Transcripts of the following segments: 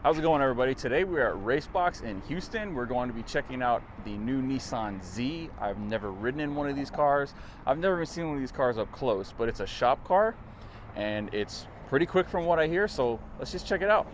How's it going, everybody? Today we are at Racebox in Houston. We're going to be checking out the new Nissan Z. I've never ridden in one of these cars. I've never even seen one of these cars up close, but it's a shop car and it's pretty quick from what I hear, so let's just check it out.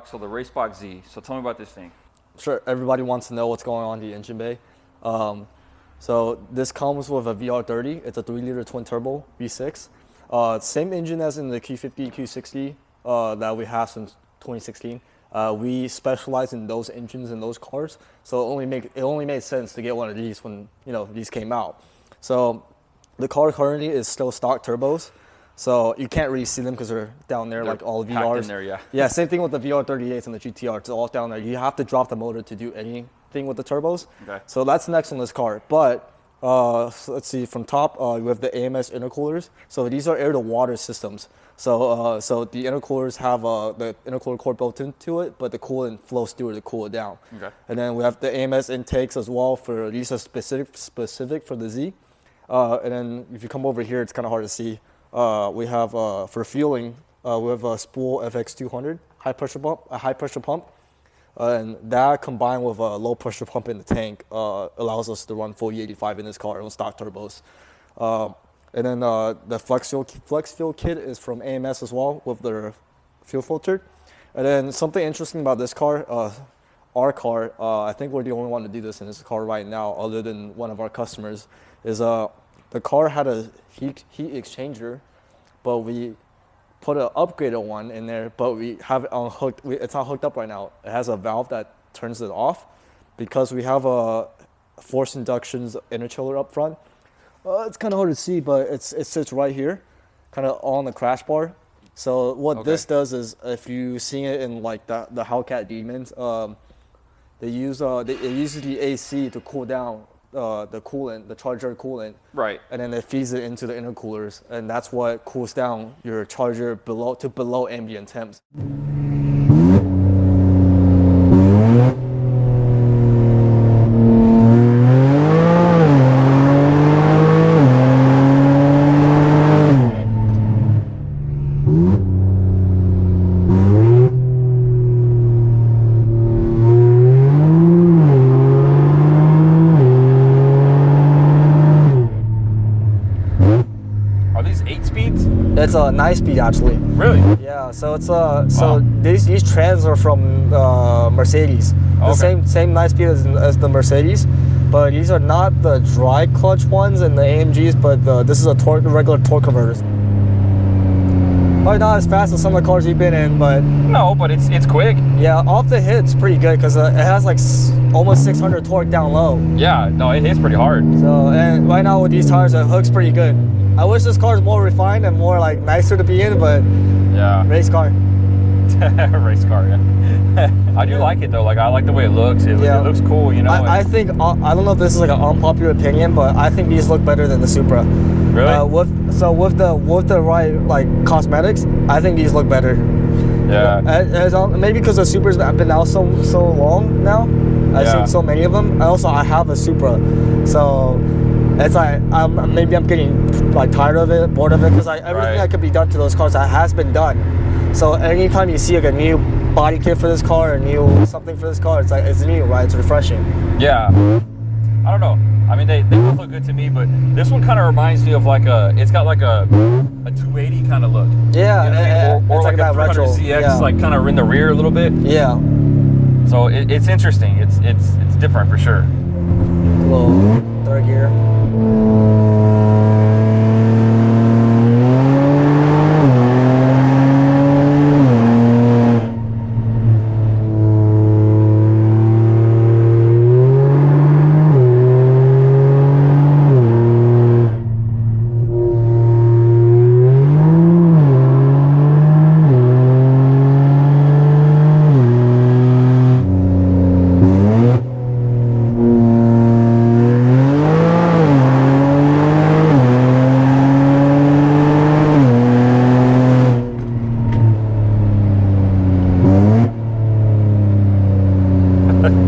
So the Racebox Z. So tell me about this thing. Sure, everybody wants to know what's going on in the engine bay. So this comes with a VR30. It's a 3-liter twin-turbo V6. Same engine as in the Q50, Q60 that we have since 2016. We specialize in those engines in those cars, so it only made sense to get one of these when these came out. So the car currently is still stock turbos. So you can't really see them because they're down there, like all the VRs. In there, yeah. Yeah, same thing with the VR38s and the GTR. It's all down there. You have to drop the motor to do anything with the turbos. Okay. So that's next on this car. But so let's see, from top, we have the AMS intercoolers. So these are air-to-water systems. So the intercoolers have the intercooler core built into it, but the coolant flows through it to cool it down. Okay. And then we have the AMS intakes as well. These are specific for the Z. And then if you come over here, it's kind of hard to see. We have, for fueling, we have a Spool FX200 high pressure pump, and that combined with a low pressure pump in the tank allows us to run full E85 in this car on stock turbos. And then the flex fuel kit is from AMS as well with their fuel filter. And then something interesting about this car, our car, I think we're the only one to do this in this car right now, other than one of our customers, is the car had a heat exchanger, but we put an upgraded one in there, but we have it unhooked. It's not hooked up right now. It has a valve that turns it off because we have a forced inductions interchiller up front. It's kind of hard to see, but it sits right here, kind of on the crash bar. So what this does is, if you see it in like the Hellcat Demons, it uses the AC to cool down the coolant, the charger coolant, right, and then it feeds it into the intercoolers, and that's what cools down your charger below ambient temps. It's a 9-speed actually. Really? Yeah. So it's these trans are from Mercedes. The same 9-speed as the Mercedes, but these are not the dry clutch ones and the AMGs. But this is a regular torque converter. Probably not as fast as some of the cars you've been in, but no, but it's quick. Yeah, off the hit it's pretty good because it has like almost 600 torque down low. Yeah, no, it hits pretty hard. So and right now with these tires, it hooks pretty good. I wish this car is more refined and more like nicer to be in, but yeah, race car. Race car, yeah. I do like it though. Like I like the way it looks. It looks cool, you know. I think I don't know if this is like an unpopular opinion, but I think these look better than the Supra. Really? With the right like cosmetics, I think these look better. Yeah. Maybe because the Supra's been out so long now. I've seen so many of them. I have a Supra, so It's like maybe I'm getting like tired of it, bored of it, because everything that could be done to those cars that has been done. So anytime you see like a new body kit for this car, or new something for this car, it's like it's new, right? It's refreshing. Yeah. I don't know. I mean, they both look good to me, but this one kind of reminds me of like it's got like a 280 kind of look. Yeah, you know, or like a 300 retro ZX, like kind of in the rear a little bit. Yeah. So it's interesting. It's different for sure. A little third gear.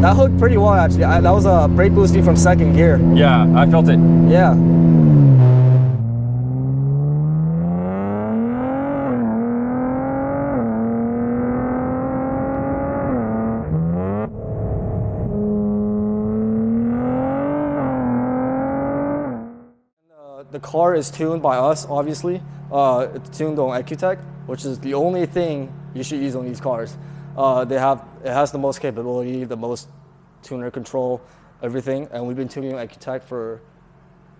That hooked pretty well, actually. That was a brake boosting from second gear. Yeah, I felt it. Yeah. The car is tuned by us, obviously. It's tuned on EcuTech, which is the only thing you should use on these cars. It has the most capability, the most tuner control, everything, and we've been tuning EcuTech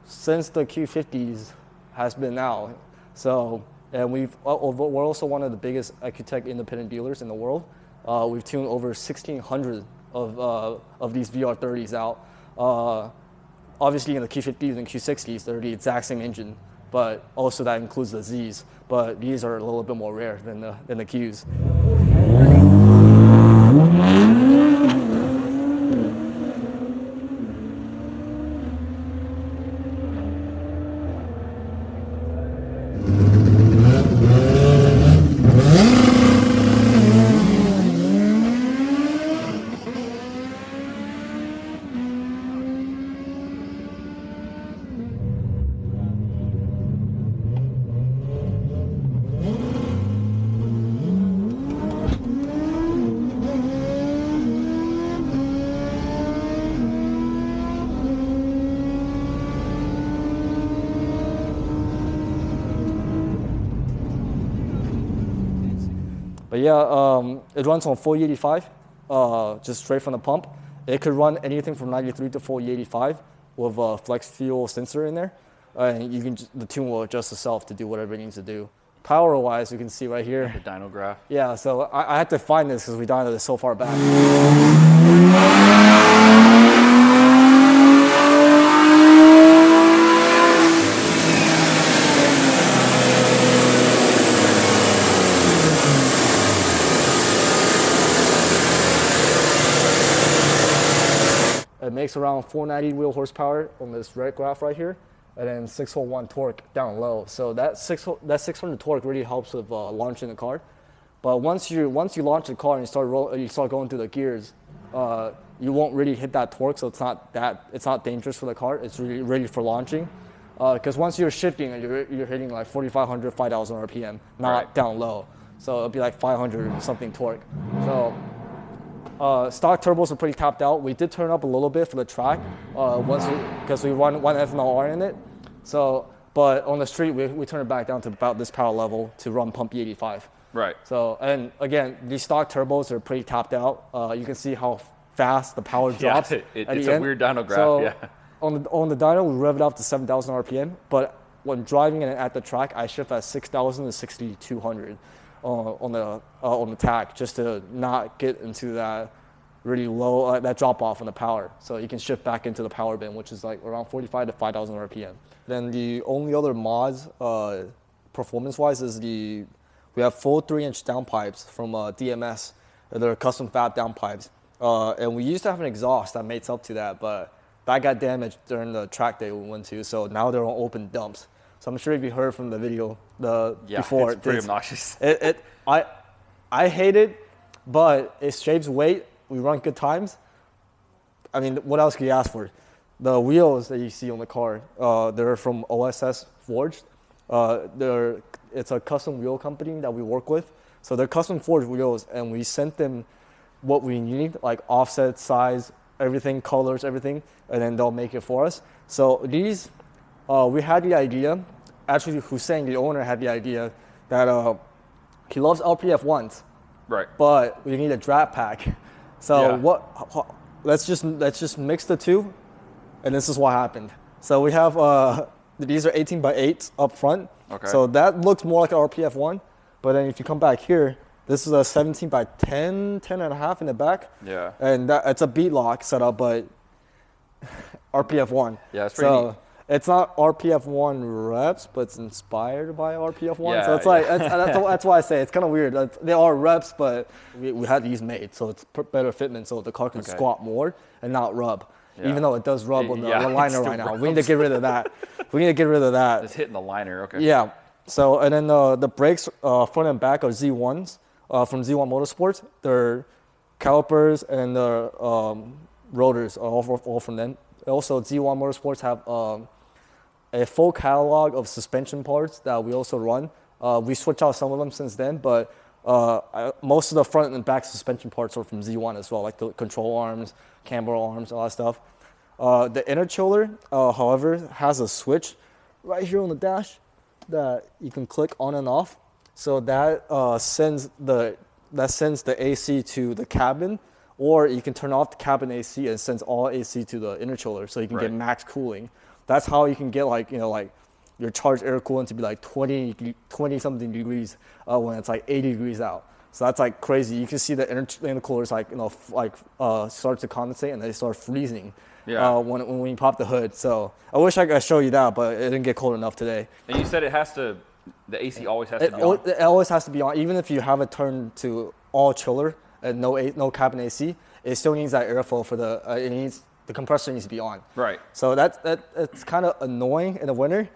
since the Q50s has been out. So, and we're also one of the biggest EcuTech independent dealers in the world. We've tuned over 1,600 of these VR30s out. Obviously, in the Q50s and Q60s, they're the exact same engine, but also that includes the Zs. But these are a little bit more rare than the Qs. But yeah, it runs on 485, just straight from the pump. It could run anything from 93 to 485 with a flex fuel sensor in there. And the tune will adjust itself to do whatever it needs to do. Power-wise, you can see right here. The dyno graph. Yeah, so I had to find this because we dynoed this so far back. It makes around 490 wheel horsepower on this red graph right here, and then 601 torque down low. So that 600 torque really helps with launching the car. But once you launch the car and you start going through the gears, you won't really hit that torque. So it's not dangerous for the car. It's really ready for launching. Because once you're shifting, you're hitting like 4,500, 5,000 RPM, not down low. So it'll be like 500 something torque. So. Stock turbos are pretty tapped out. We did turn up a little bit for the track because we run one ethanol R in it. So, but on the street we turn it back down to about this power level to run pump E85. Right. So, and again, these stock turbos are pretty tapped out. You can see how fast the power drops. Yeah, it's a weird dyno graph. So yeah. On the dyno, we rev it up to 7,000 RPM. But when driving it at the track, I shift at 6,000 to 6,200. On the tack, just to not get into that really low that drop off on the power. So you can shift back into the power bin, which is like around 45 to 5,000 RPM. Then the only other mods performance wise is we have full 3-inch downpipes from DMS. They're custom fab downpipes, and we used to have an exhaust that mates up to that, but that got damaged during the track day we went to. So now they're on open dumps. So I'm sure if you heard from the video before, it's pretty obnoxious. I hate it, but it shaves weight. We run good times. I mean, what else can you ask for? The wheels that you see on the car, they're from OSS Forged. It's a custom wheel company that we work with. So they're custom forged wheels, and we sent them what we need, like offset, size, everything, colors, everything, and then they'll make it for us. So these, we had the idea, actually Hussein, the owner, had the idea that he loves LPF ones, right? But we need a drag pack. So let's just mix the two, and this is what happened. So we have these are 18x8 up front. Okay. So that looks more like an RPF one, but then if you come back here, this is a 17x10, 10 and a half in the back. Yeah. And it's a beat lock setup, but RPF one. Yeah, it's pretty neat. It's not RPF one reps, but it's inspired by RPF one. Yeah, so it's like that's why I say it's kind of weird. They are reps, but we had these made, so it's better fitment, so the car can squat more and not rub. Yeah. Even though it does rub on the liner right now. We need to get rid of that. It's hitting the liner, okay. Yeah. So, and then the brakes, front and back, are Z1s from Z1 Motorsports. They're calipers and the rotors are all from them. Also, Z1 Motorsports have a full catalog of suspension parts that we also run. We switched out some of them since then, but most of the front and back suspension parts are from Z1 as well, like the control arms, camber arms, all that stuff. The inner chiller, however, has a switch right here on the dash that you can click on and off. So that sends the AC to the cabin, or you can turn off the cabin AC and sends all AC to the inner chiller, so you can get max cooling. That's how you can get like your charged air coolant to be like 20 something degrees when it's like 80 degrees out. So that's like crazy. You can see the intercoolers start to condensate and they start freezing when you pop the hood. So I wish I could show you that, but it didn't get cold enough today. And you said the AC always has to be on? It always has to be on. Even if you have it turned to all chiller and no cabin AC, it still needs that airflow for the compressor needs to be on. Right. So it's kind of annoying in the winter,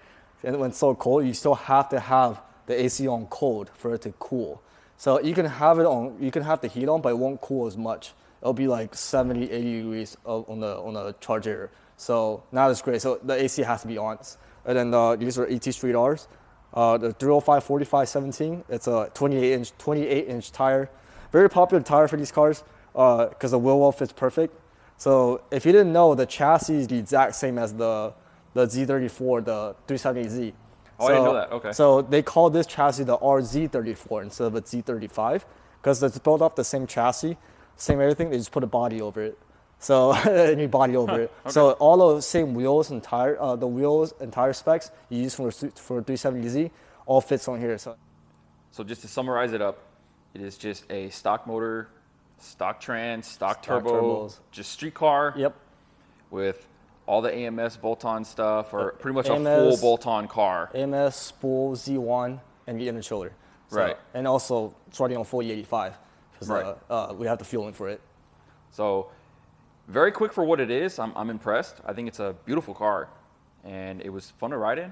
and when it's so cold, you still have to have the AC on cold for it to cool. So you can have it on, you can have the heat on, but it won't cool as much. It'll be like 70, 80 degrees on the charger. So not as great. So the AC has to be on. And then these are ET Street Rs. The 305 45 17. It's a 28 inch tire. Very popular tire for these cars because the wheel well fits perfect. So if you didn't know, the chassis is the exact same as the Z34, the 370Z. Oh, I didn't know that. Okay. So they call this chassis the RZ34 instead of a Z35 because it's built off the same chassis, same everything. They just put a body over it. So any body over it. Okay. So all the same wheels and tire, the wheels and tire specs you use for 370Z all fits on here. So just to summarize it up, it is just a stock motor, stock trans, stock turbo, turbos. Just street car. Yep. With all the AMS bolt-on stuff, or pretty much AMS, a full bolt-on car. AMS, spool, Z1, and the inner chiller. So, right. And also it's running on full E85 because we have the fueling for it. So very quick for what it is. I'm impressed. I think it's a beautiful car, and it was fun to ride in.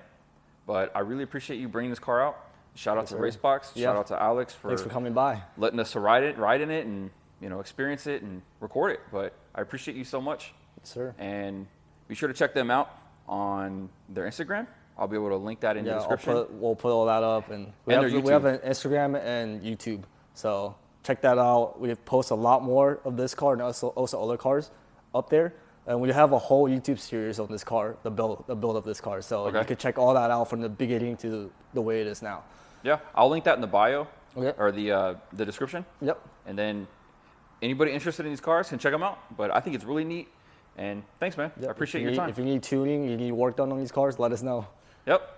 But I really appreciate you bringing this car out. Shout out to Racebox. Yeah. Shout out to Alex thanks for coming by, letting us ride in it, and experience it and record it. But I appreciate you so much. Yes, sir. And be sure to check them out on their Instagram. I'll be able to link that in the description. We'll put all that up, and we have an Instagram and YouTube. So check that out. We post a lot more of this car and also other cars up there. And we have a whole YouTube series on this car, the build of this car. So you can check all that out from the beginning to the way it is now. Yeah, I'll link that in the bio or the description. Yep. And then anybody interested in these cars can check them out. But I think it's really neat. And thanks, man. Yep. I appreciate your time. If you need tuning, you need work done on these cars, let us know. Yep.